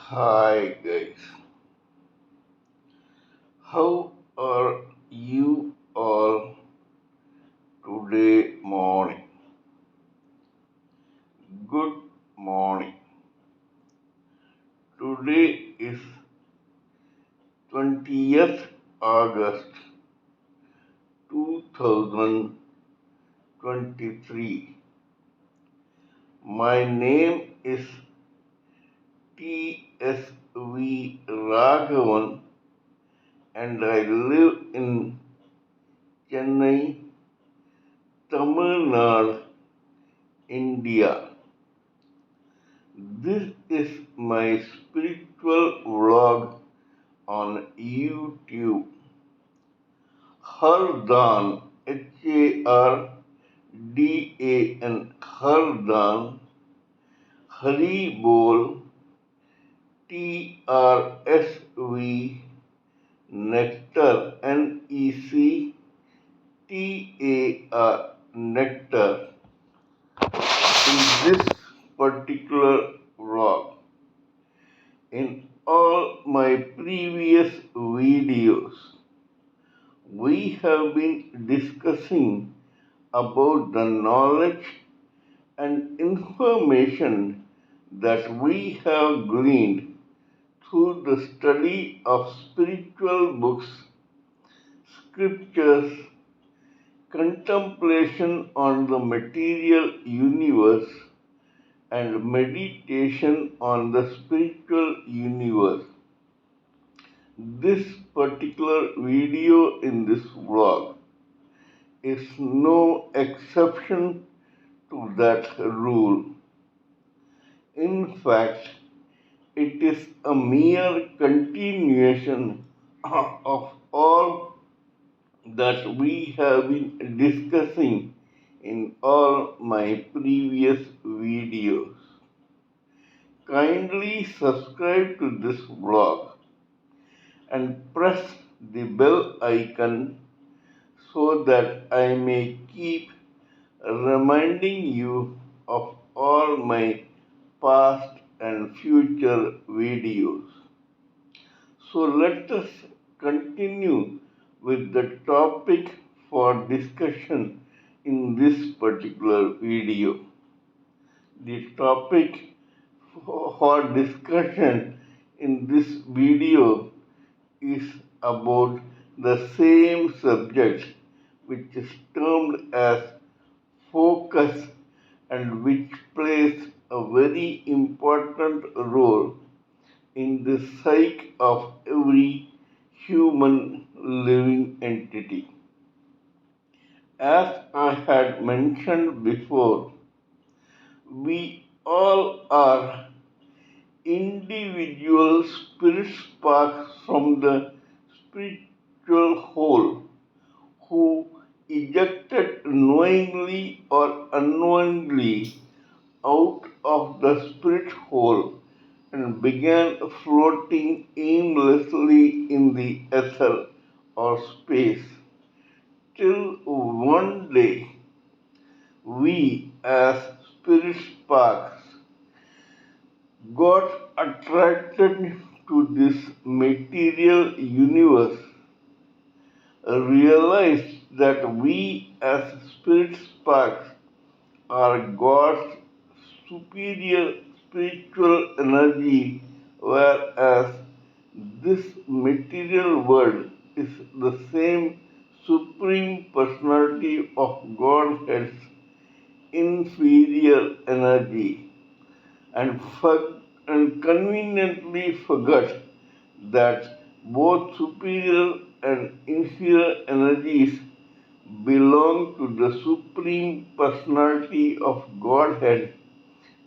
Hi guys, how are you all today morning? Good morning. Today is 20th August 2023. My name is TSV Raghavan and I live in Chennai, Tamil Nadu, India. This is my spiritual vlog on YouTube. Hardan, Hardan, Hardan, Haribol, TRSV, Nectar, NECTAR, Nectar, in this particular vlog. In all my previous videos, we have been discussing about the knowledge and information that we have gleaned through the study of spiritual books, scriptures, contemplation on the material universe, and meditation on the spiritual universe. This particular video in this vlog is no exception to that rule. In fact, it is a mere continuation of all that we have been discussing in all my previous videos. Kindly subscribe to this vlog and press the bell icon so that I may keep reminding you of all my past and future videos. So let us continue with the topic for discussion in this particular video. The topic for discussion in this video is about the same subject which is termed as focus and which plays a very important role in the psyche of every human living entity. As I had mentioned before, we all are individual spirit sparks from the spiritual whole who ejected knowingly or unknowingly out of the spirit hole and began floating aimlessly in the ether or space till one day we as spirit sparks got attracted to this material universe, realized that we as spirit sparks are God's superior spiritual energy, whereas this material world is the same supreme personality of Godhead's inferior energy, and, and conveniently forgot that both superior and inferior energies belong to the Supreme Personality of Godhead,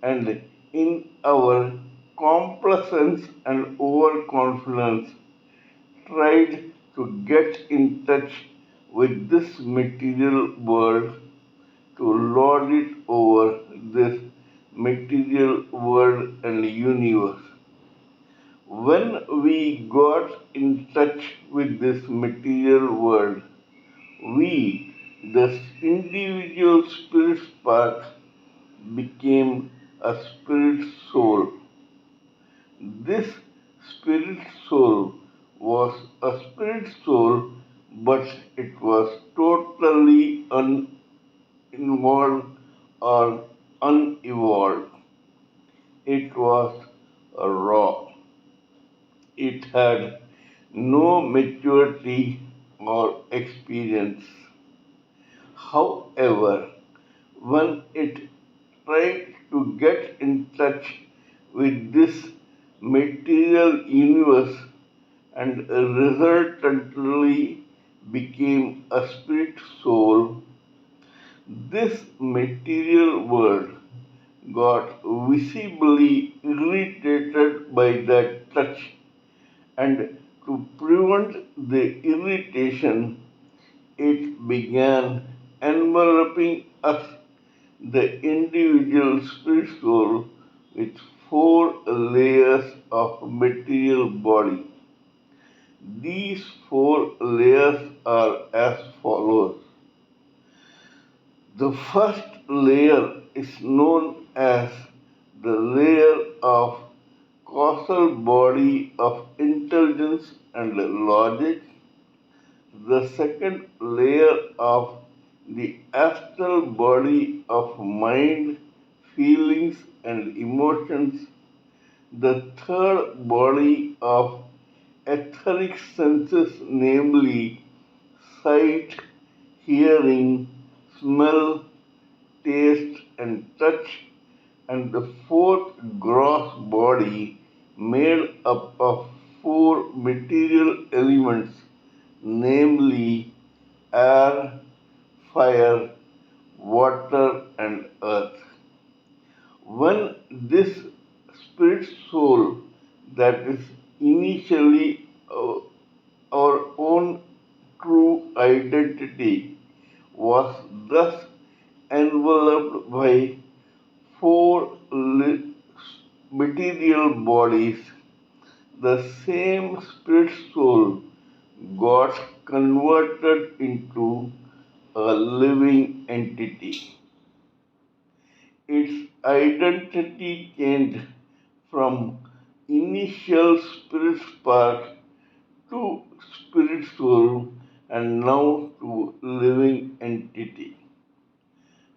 and in our complacence and overconfidence tried to get in touch with this material world, to lord it over this material world and universe. When we got in touch with this material world, we, the individual spirit spark, became a spirit soul. This it was raw. It had no maturity or experience. However, when it tried to get in touch with this material universe and resultantly became a spirit soul, this material world got visibly irritated by that touch, and to prevent the irritation, it began enveloping us, the individual spirit soul, with four layers of material body. These four layers are as follows. The first layer is known as the layer of causal body of intelligence and logic. The second layer of the astral body of mind, feelings, and emotions. The third body of etheric senses, namely sight, hearing, smell, taste, and touch, and the fourth gross body made up of four material elements, namely air, fire, water, and earth. When this spirit soul, that is initially our own true identity, was thus enveloped by four material bodies, the same spirit soul got converted into a living entity. Its identity changed from initial spirit spark to spirit soul and now to living entity.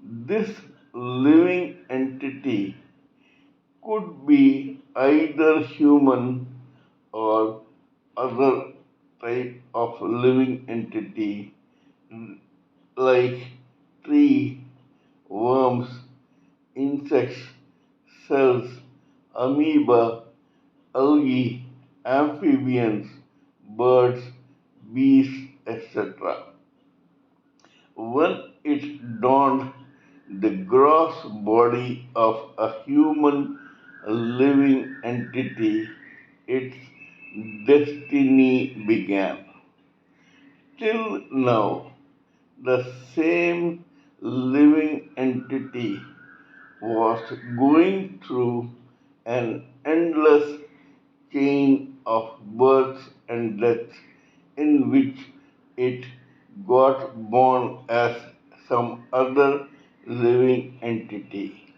This living entity could be either human or other type of living entity like tree, worms, insects, cells, amoeba, algae, amphibians, birds, bees, etc. When it donned the gross body of a human living entity, its destiny began. Till now, the same living entity was going through an endless chain of births and deaths in which it got born as some other living entity.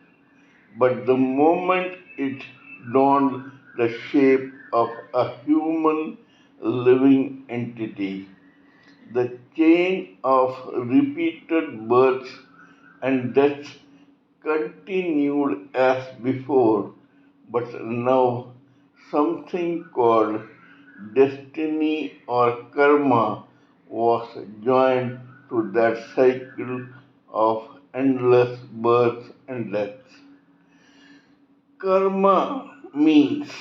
But the moment it donned the shape of a human living entity, the chain of repeated births and deaths continued as before, but now something called destiny or karma was joined to that cycle of endless births and deaths. Karma means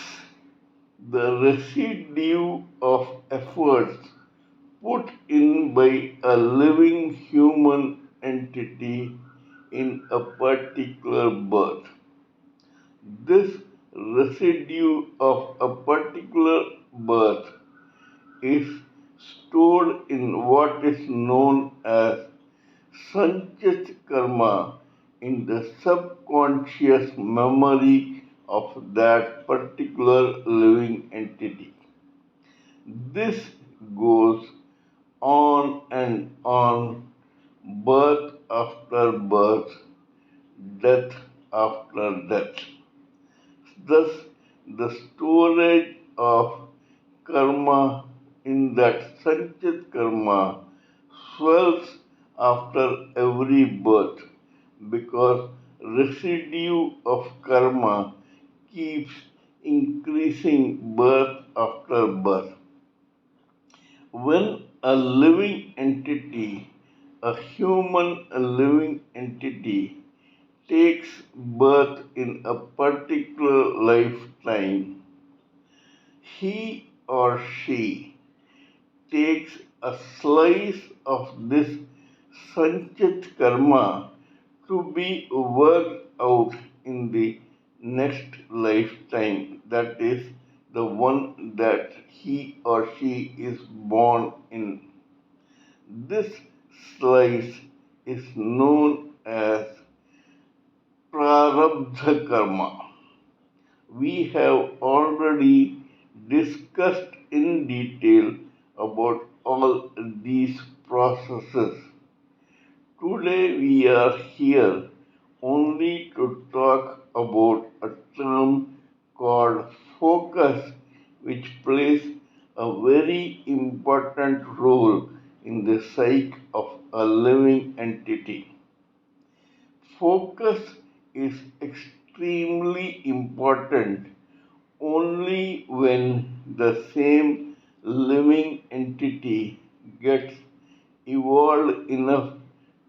the residue of efforts put in by a living human entity in a particular birth. This residue of a particular birth is stored in what is known as Sanchit karma in the subconscious memory of that particular living entity. This goes on and on, birth after birth, death after death. Thus, the storage of karma in that Sanchit karma swells after every birth because residue of karma keeps increasing birth after birth. When a living entity, a human living entity, takes birth in a particular lifetime, he or she takes a slice of this sanchit karma to be worked out in the next lifetime, that is, the one that he or she is born in. This slice is known as prarabdha karma. We have already discussed in detail about all these processes. Today we are here only to talk about a term called focus, which plays a very important role in the psyche of a living entity. Focus is extremely important only when the same living entity gets evolved enough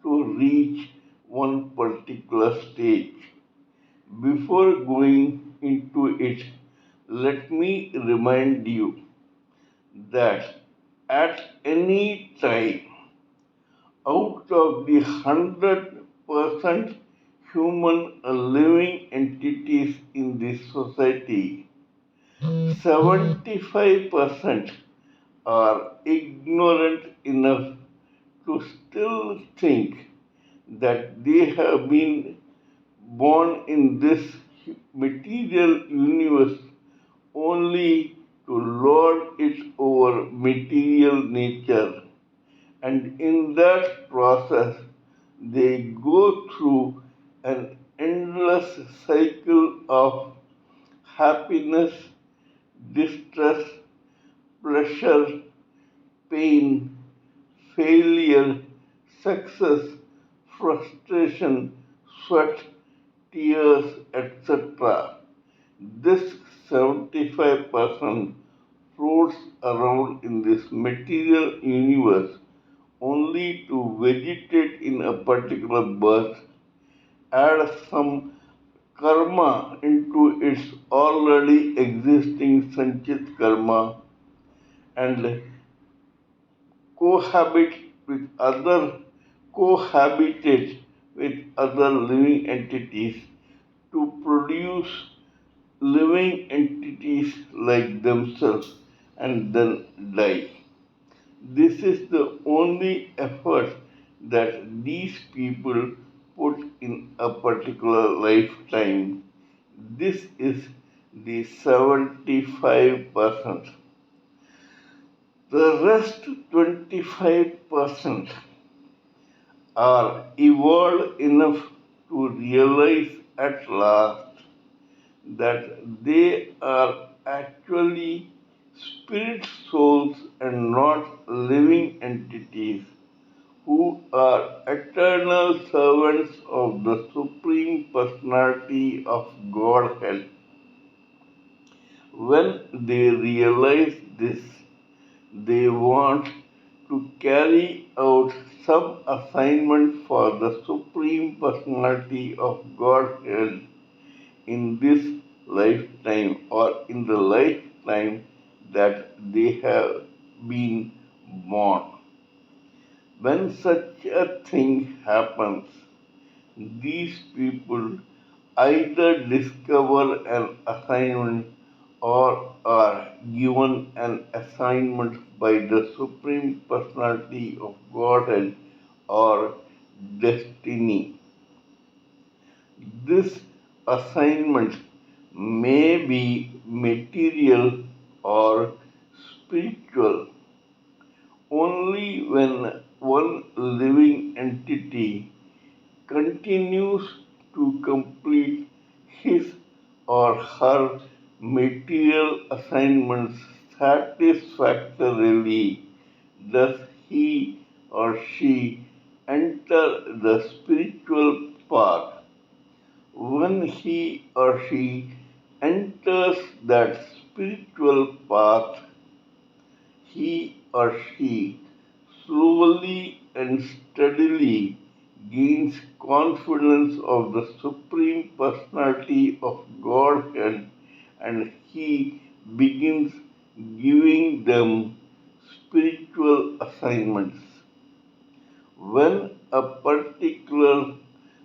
to reach one particular stage. Before going into it, let me remind you that at any time, out of the 100% human living entities in this society, 75% are ignorant enough to still think that they have been born in this material universe only to lord it over material nature, and in that process they go through an endless cycle of happiness, distress, pleasure, pain, failure, success, frustration, sweat, tears, etc. This 75% floats around in this material universe only to vegetate in a particular birth, add some karma into its already existing sanchit karma, and cohabit with other cohabitate with other living entities to produce living entities like themselves and then die. This is the only effort that these people put in a particular lifetime. This is the 75%. The rest 25% are evolved enough to realize at last that they are actually spirit souls and not living entities who are eternal servants of the Supreme Personality of Godhead. When they realize this, they want to carry out some assignment for the Supreme Personality of Godhead in this lifetime or in the lifetime that they have been born. When such a thing happens, these people either discover an assignment or are given an assignment by the Supreme Personality of Godhead or destiny. This assignment may be material or spiritual. Only when one living entity continues to complete his or her material assignments satisfactorily does he or she enter the spiritual path. When he or she enters that spiritual path, he or she slowly and steadily gains confidence of the Supreme Personality of Godhead, and he begins giving them spiritual assignments. When a particular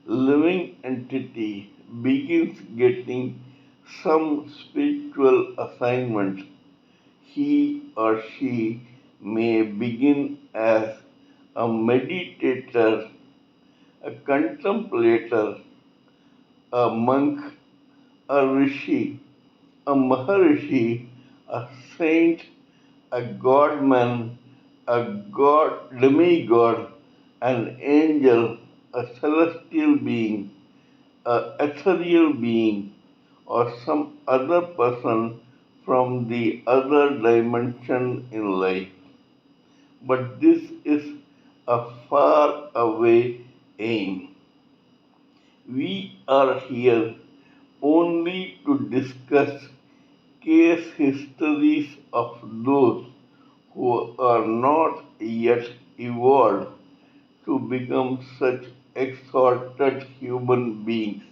living entity begins getting some spiritual assignment, he or she may begin as a meditator, a contemplator, a monk, a rishi, a maharishi, a saint, a godman, a god, demigod, an angel, a celestial being, a ethereal being, or some other person from the other dimension in life. But this is a far away aim. We are here only to discuss case histories of those who are not yet evolved to become such exalted human beings.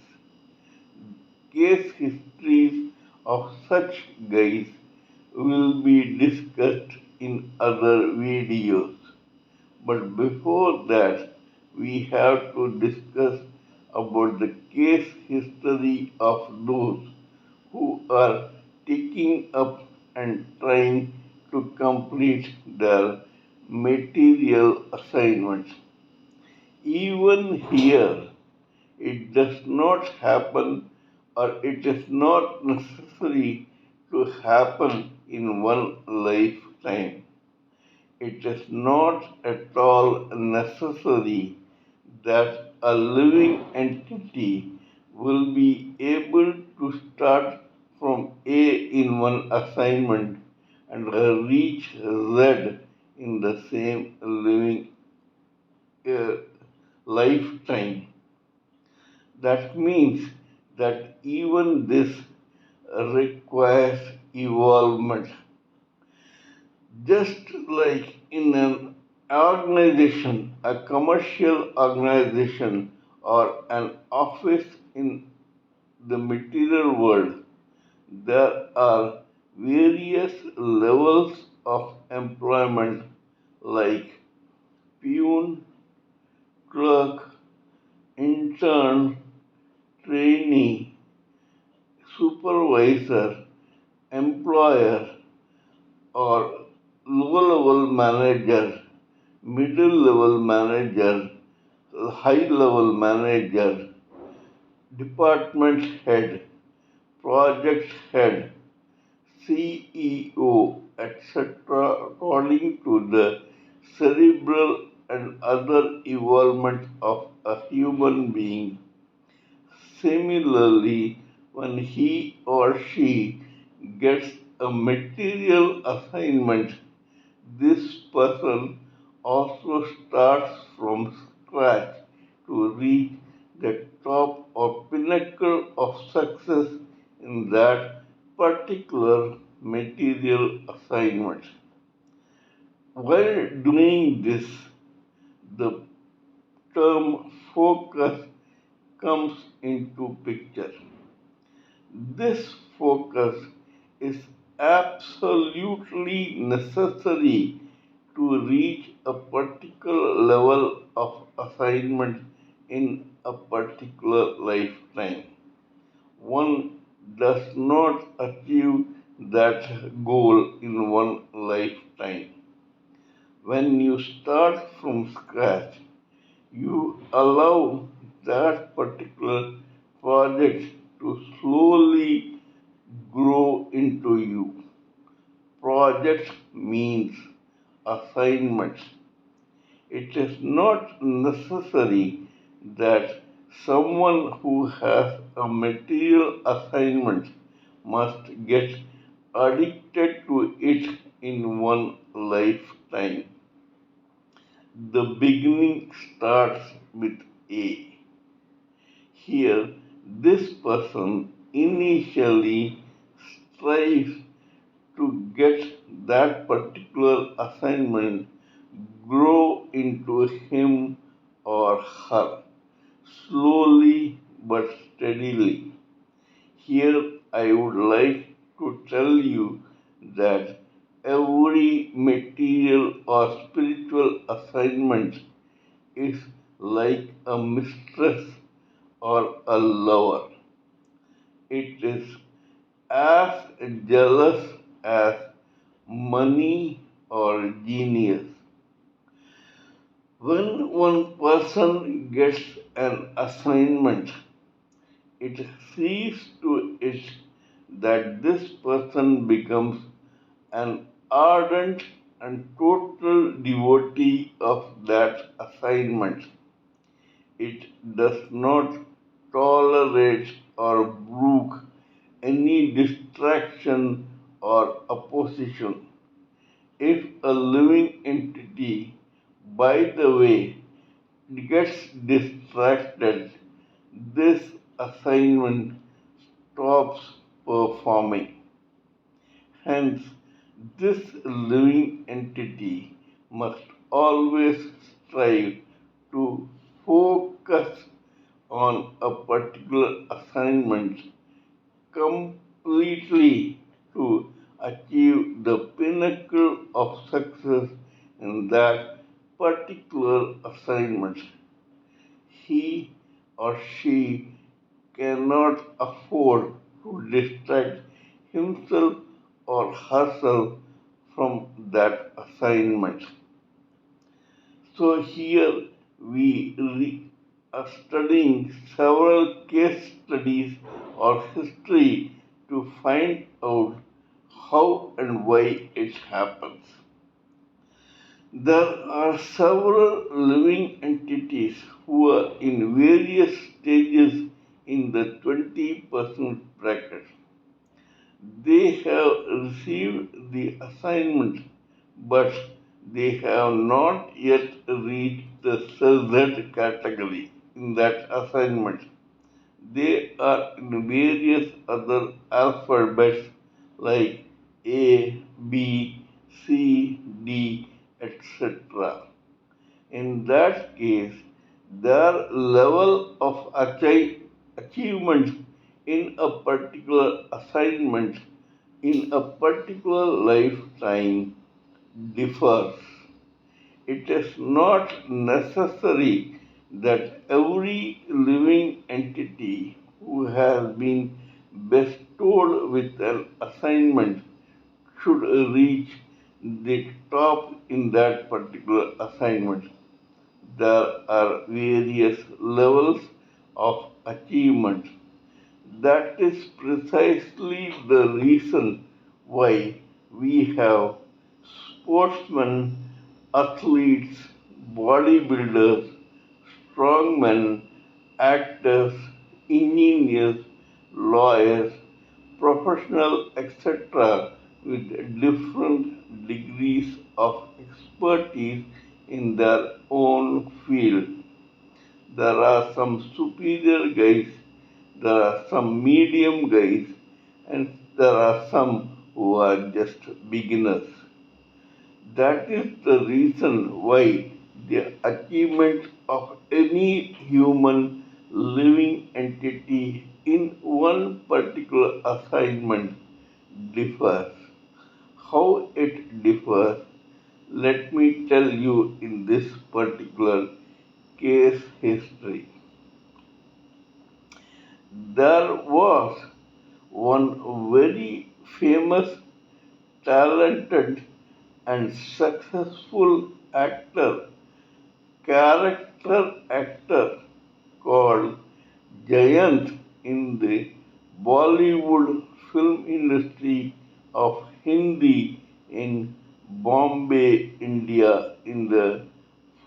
Case histories of such guys will be discussed in other videos. But before that, we have to discuss about the case history of those who are taking up and trying to complete their material assignments. Even here, it does not happen, or it is not necessary to happen in one lifetime. It is not at all necessary that a living entity will be able to start from A in one assignment and reach Z in the same living uh, lifetime. That means that even this requires evolvement. Just like in an organization, a commercial organization, or an office in the material world, there are various levels of employment like peon, clerk, intern, trainee, supervisor, employer, or low level manager, middle level manager, high level manager, department head, project head, CEO, etc., according to the cerebral and other evolvement of a human being. Similarly, when he or she gets a material assignment, this person also starts from scratch to reach the top or pinnacle of success in that particular material assignment. While doing this, the term focus comes into picture. This focus is absolutely necessary to reach a particular level of assignment in a particular lifetime. One does not achieve that goal in one lifetime. When you start from scratch, you allow that particular project to slowly grow into you. Project means assignments. It is not necessary that someone who has a material assignment must get addicted to it in one lifetime. The beginning starts with A. Here, this person initially strives to get that particular assignment grow into him or her, slowly but steadily. Here I would like to tell you that every material or spiritual assignment is like a mistress or a lover. It is as jealous as money or genius. When one person gets an assignment, it sees to it that this person becomes an ardent and total devotee of that assignment. It does not tolerate or brook any distraction or opposition. If a living entity, by the way, gets distracted, this assignment stops performing. Hence, this living entity must always strive to focus on a particular assignment completely to achieve the pinnacle of success in that particular assignment. He or she cannot afford to distract himself or herself from that assignment. So here we are studying several case studies or history to find out how and why it happens. There are several living entities who are in various stages in the 20% bracket. They have received the assignment, but they have not yet reached the Z category in that assignment. They are in various other alphabets like A, B, C, D, etc. In that case, their level of achievement in a particular assignment in a particular lifetime differs. It is not necessary that every living entity who has been bestowed with an assignment should reach the top in that particular assignment. There are various levels of achievement. That is precisely the reason why we have sportsmen, athletes, bodybuilders, strongmen, actors, engineers, lawyers, professionals, etc., with different degrees of expertise in their own field. There are some superior guys, there are some medium guys, and there are some who are just beginners. That is the reason why the achievement of any human living entity in one particular assignment differs. How it differs, let me tell you in this particular case history. There was one very famous, talented, and successful character actor called Giant in the Bollywood film industry of Hindi in Bombay, India in the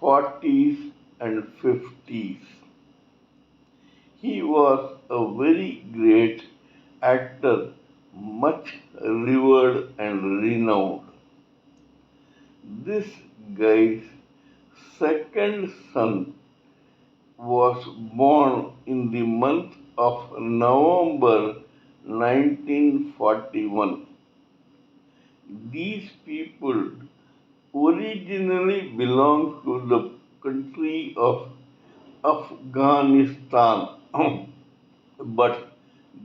40s and 50s. He was a very great actor, much revered and renowned. This guy's second son was born in the month of November 1941. These people originally belonged to the country of Afghanistan, but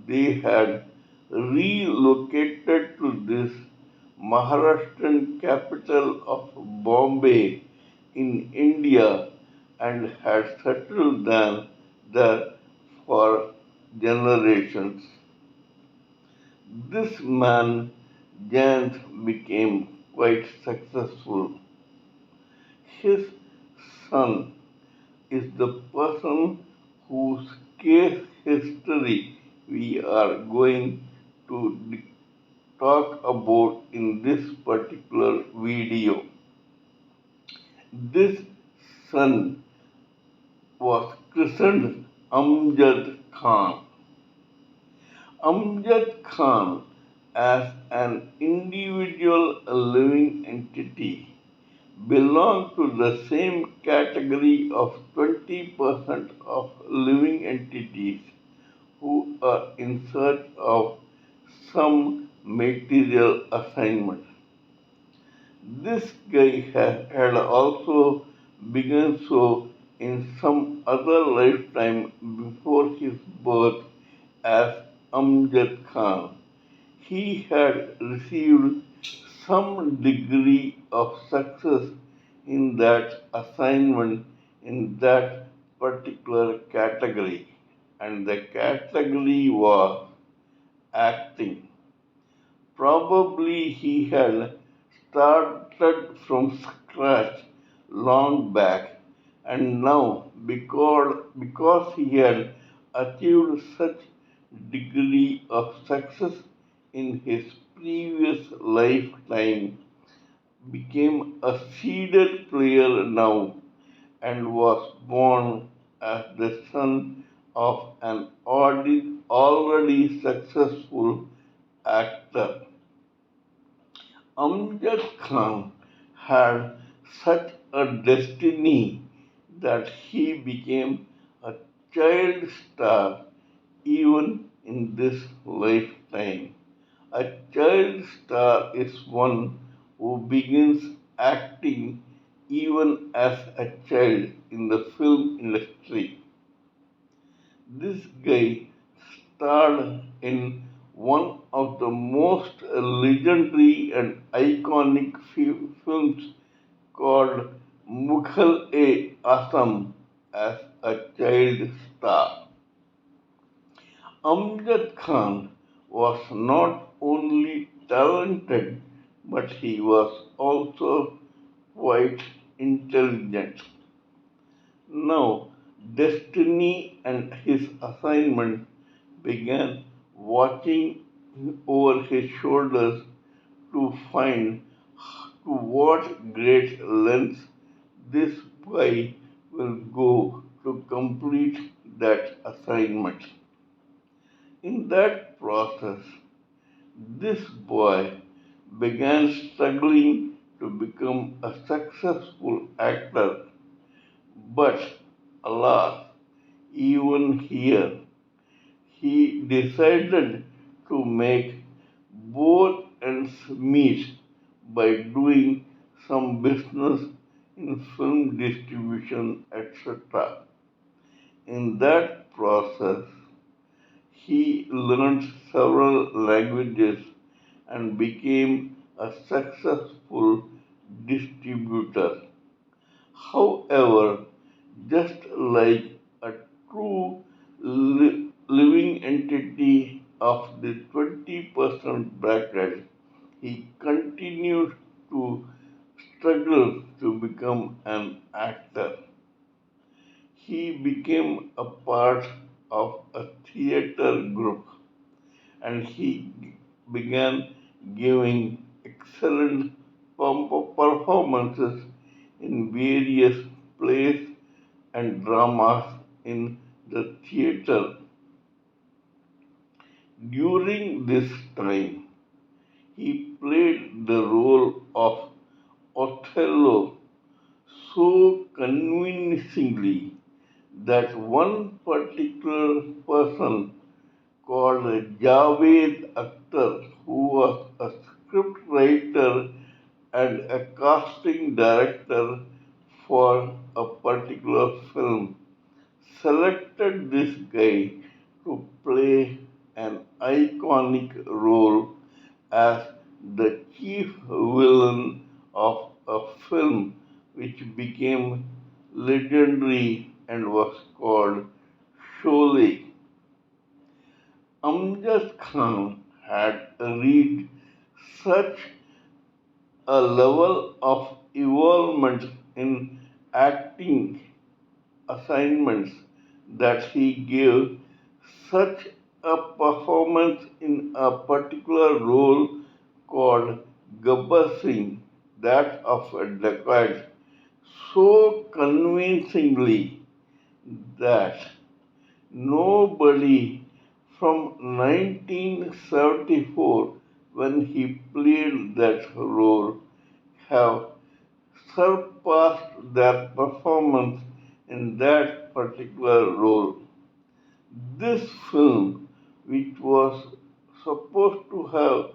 they had relocated to this Maharashtrian capital of Bombay in India and had settled there for generations. This man, Jant, became quite successful. His son is the person whose case history we are going to talk about in this particular video. This son was christened Amjad Khan. Amjad Khan, as an individual living entity, belonged to the same category of 20% of living entities who are in search of some material assignment. This guy had also begun so in some other lifetime before his birth as Amjad Khan. He had received some degree of success in that assignment in that particular category, and the category was acting. Probably he had started from scratch long back, and now because he had achieved such degree of success in his previous lifetime, became a seeded player now and was born as the son of an already successful actor. Amjad Khan had such a destiny that he became a child star even in this lifetime. A child star is one who begins acting even as a child in the film industry. This guy starred in one of the most legendary and iconic films called Mughal-e-Azam as a child star. Amjad Khan was not only talented but he was also quite intelligent. Now, destiny and his assignment began watching over his shoulders to find to what great lengths this boy will go to complete that assignment. In that process, this boy began struggling to become a successful actor, but alas, even here, he decided to make both ends meet by doing some business in film distribution, etc. In that process, he learned several languages and became a successful distributor. However, just like a true living entity of the 20% bracket, he continued to struggle to become an actor. He became a part of a theater group and he began giving excellent performances in various plays and dramas in the theater. During this time, he played the role of Othello so convincingly that one particular person called Javed Akhtar, who was a scriptwriter and a casting director for a particular film, selected this guy to play an iconic role as the chief villain of a film which became legendary and was called Sholay. Amjad Khan had reached such a level of involvement in acting assignments that he gave such a performance in a particular role called Gabbar Singh, that of a dacoit, so convincingly that nobody from 1974, when he played that role, have surpassed their performance in that particular role. This film, which was supposed to have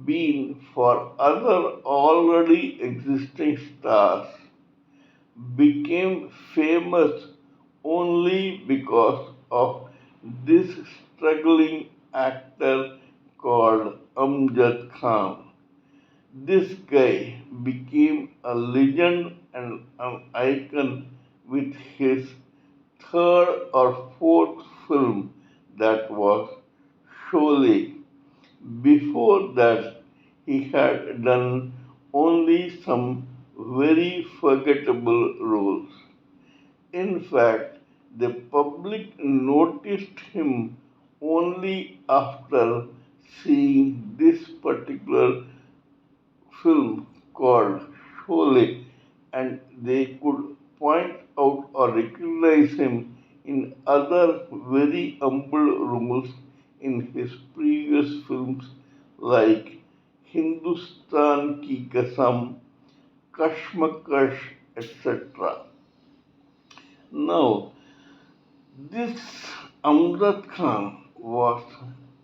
been for other already existing stars, became famous only because of this struggling actor called Amjad Khan. This guy became a legend and an icon with his third or fourth film, that was Sholay. Before that, he had done only some very forgettable roles. In fact, the public noticed him only after seeing this particular film called Sholay, and they could point out or recognize him in other very humble roles in his previous films like Hindustan Ki Kasam, Kashmakash, etc. Now, this Amjad Khan was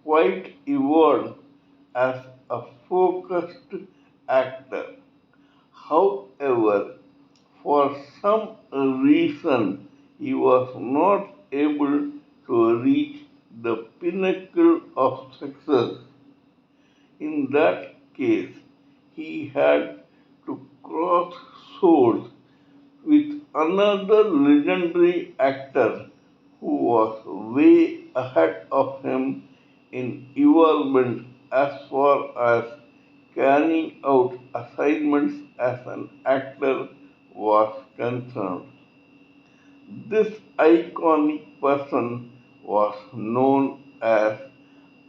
quite evolved as a focused actor. However, for some reason, he was not able to reach the pinnacle of success. In that case, he had to cross swords with another legendary actor who was way ahead of him in involvement as far as carrying out assignments as an actor was concerned. This iconic person was known as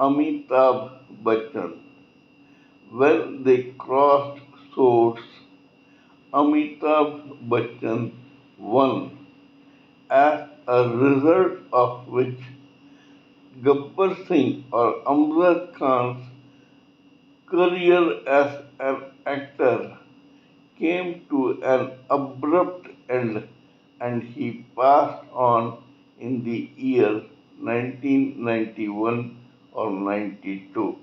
Amitabh Bachchan. When they crossed swords, Amitabh Bachchan won, as a result of which Gabbar Singh or Amjad Khan's career as an actor came to an abrupt end and he passed on in the year 1991 or 92.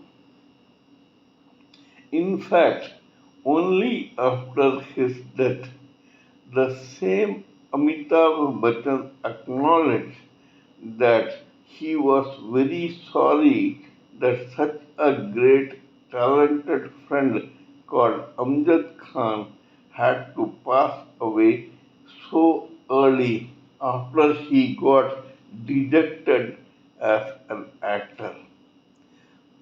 In fact, only after his death, the same Amitabh Bachchan acknowledged that he was very sorry that such a great, talented friend called Amjad Khan had to pass away so early after he got dejected as an actor.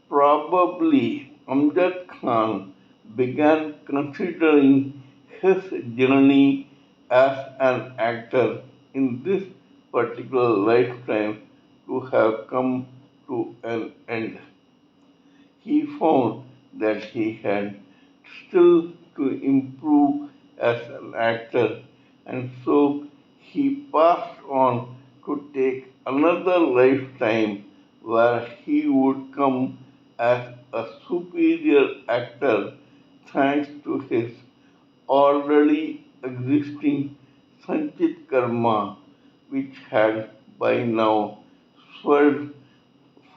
Probably Amjad Khan began considering his journey as an actor in this particular lifetime to have come to an end. He found that he had still to improve as an actor, and so he passed on to take another lifetime where he would come as a superior actor thanks to his already existing Sanchit Karma, which had by now swelled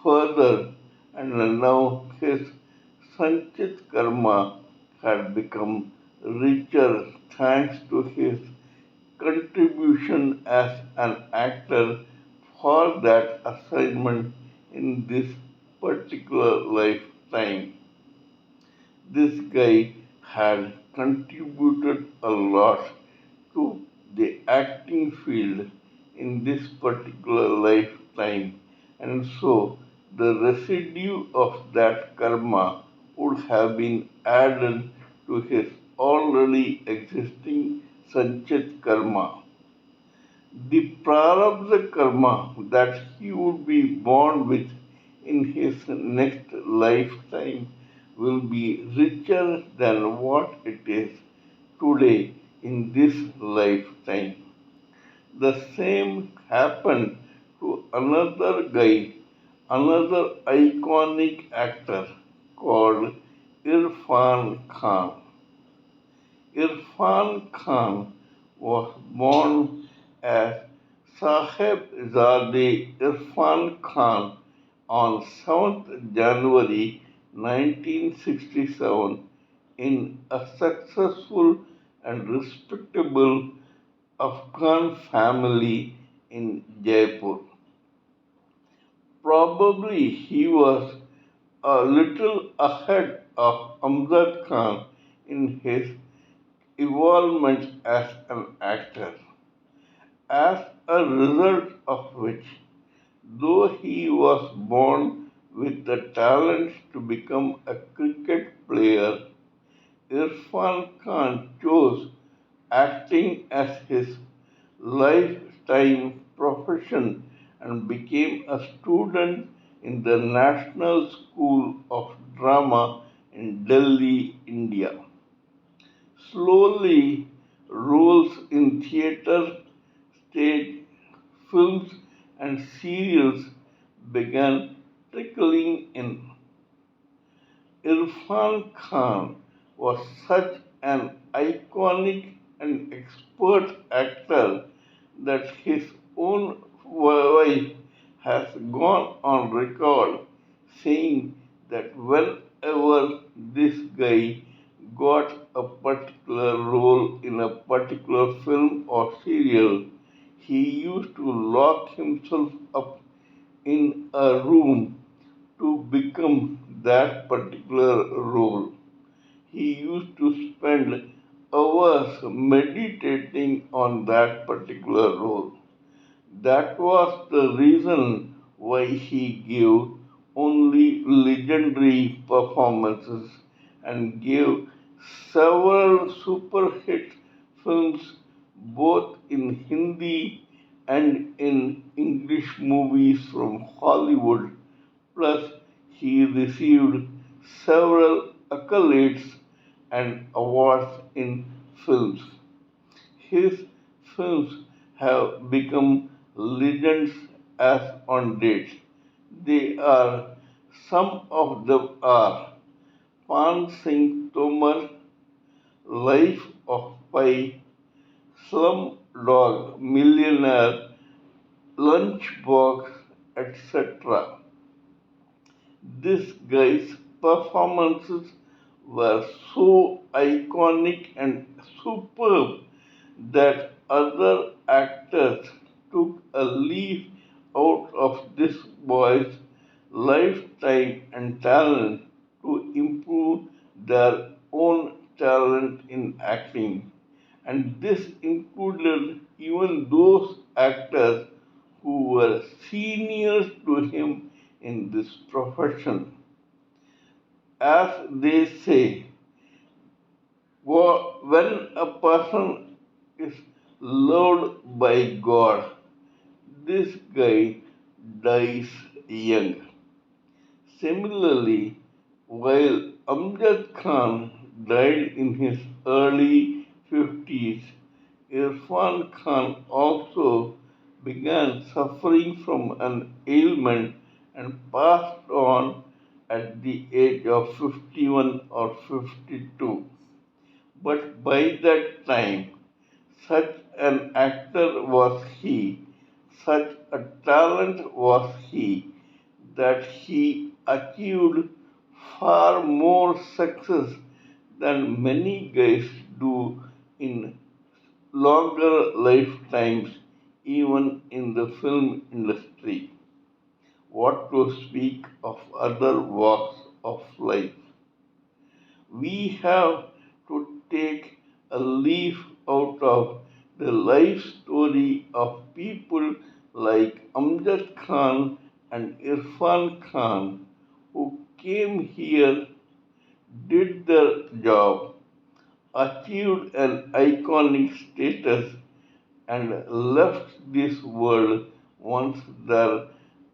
further, and now his Sanchit karma had become richer thanks to his contribution as an actor for that assignment in this particular lifetime. This guy had contributed a lot to the acting field in this particular lifetime, and so the residue of that karma would have been added to his already existing Sanchit karma. The prarabdha karma that he would be born with in his next lifetime will be richer than what it is today in this lifetime. The same happened to another guy, another iconic actor called Irfan Khan. Irfan Khan was born as Sahebzade Irfan Khan on 7th January 1967 in a successful and respectable Afghan family in Jaipur. Probably he was a little ahead of Amjad Khan in his evolvement as an actor, as a result of which, though he was born with the talent to become a cricket player, Irfan Khan chose acting as his lifetime profession and became a student in the National School of Drama in Delhi, India. Slowly, roles in theatre, stage, films, and serials began trickling in. Irfan Khan was such an iconic and expert actor that his own wife has gone on record saying that whenever this guy got a particular role in a particular film or serial, he used to lock himself up in a room to become that particular role. He used to spend hours meditating on that particular role. That was the reason why he gave only legendary performances and gave several super hit films both in Hindi and in English movies from Hollywood. Plus, he received several accolades and awards in films. His films have become legends as on date. They are Some of them are Pan Singh Tomar, Life of Pi, Slum Dog Millionaire, Lunchbox, etc. This guy's performances were so iconic and superb that other actors took a leaf out of this boy's lifetime and talent to improve their own talent in acting. And this included even those actors who were seniors to him in this profession. As they say, when a person is loved by God, this guy dies young. Similarly, while Amjad Khan died in his early 50s, Irfan Khan also began suffering from an ailment and passed on at the age of 51 or 52. But by that time, such an actor was he, such a talent was he, that he achieved far more success than many guys do in longer lifetimes, even in the film industry. What to speak of other walks of life? We have to take a leaf out of the life story of people like Amjad Khan and Irfan Khan who came here, did their job, achieved an iconic status, and left this world once their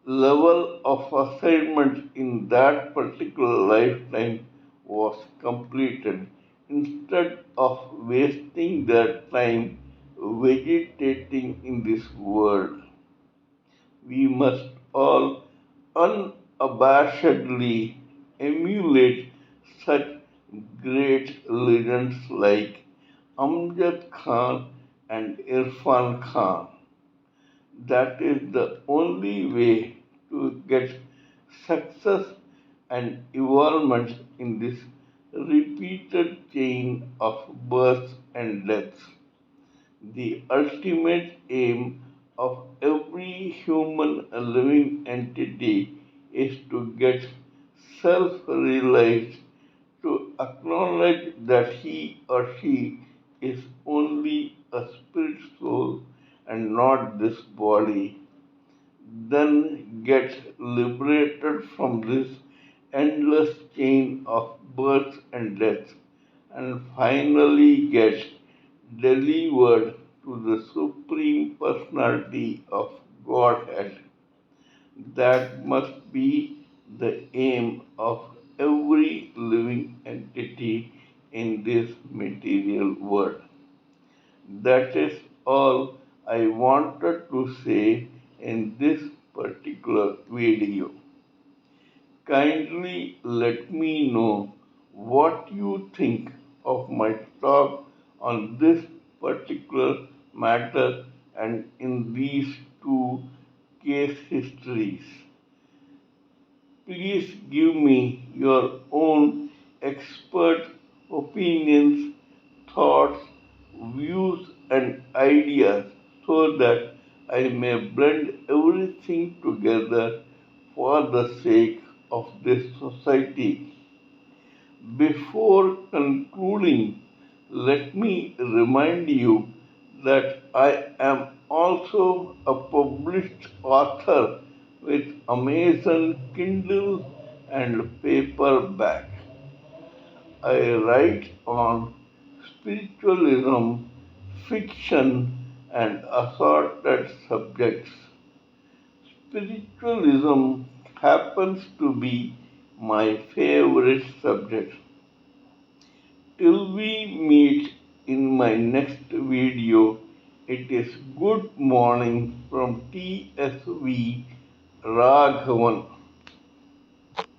level of assignment in that particular lifetime was completed, instead of wasting their time vegetating in this world. We must all unabashedly emulate such great legends like Amjad Khan and Irfan Khan. That is the only way to get success and evolvement in this repeated chain of births and deaths. The ultimate aim of every human living entity is to get self realized, to acknowledge that he or she is only a spirit soul and not this body, then get liberated from this endless chain of birth and death, and finally get delivered to the Supreme Personality of Godhead. That must be the aim of every living entity in this material world. That is all I wanted to say in this particular video. Kindly let me know what you think of my talk on this particular matter and in these two case histories. Please give me your own expert opinions, thoughts, views, and ideas so that I may blend everything together for the sake of this society. Before concluding, let me remind you that I am also a published author with Amazon Kindle and paperback. I write on spiritualism, fiction, and assorted subjects. Spiritualism happens to be my favorite subject. Till we meet in my next video, it is good morning from TSV Raghavan.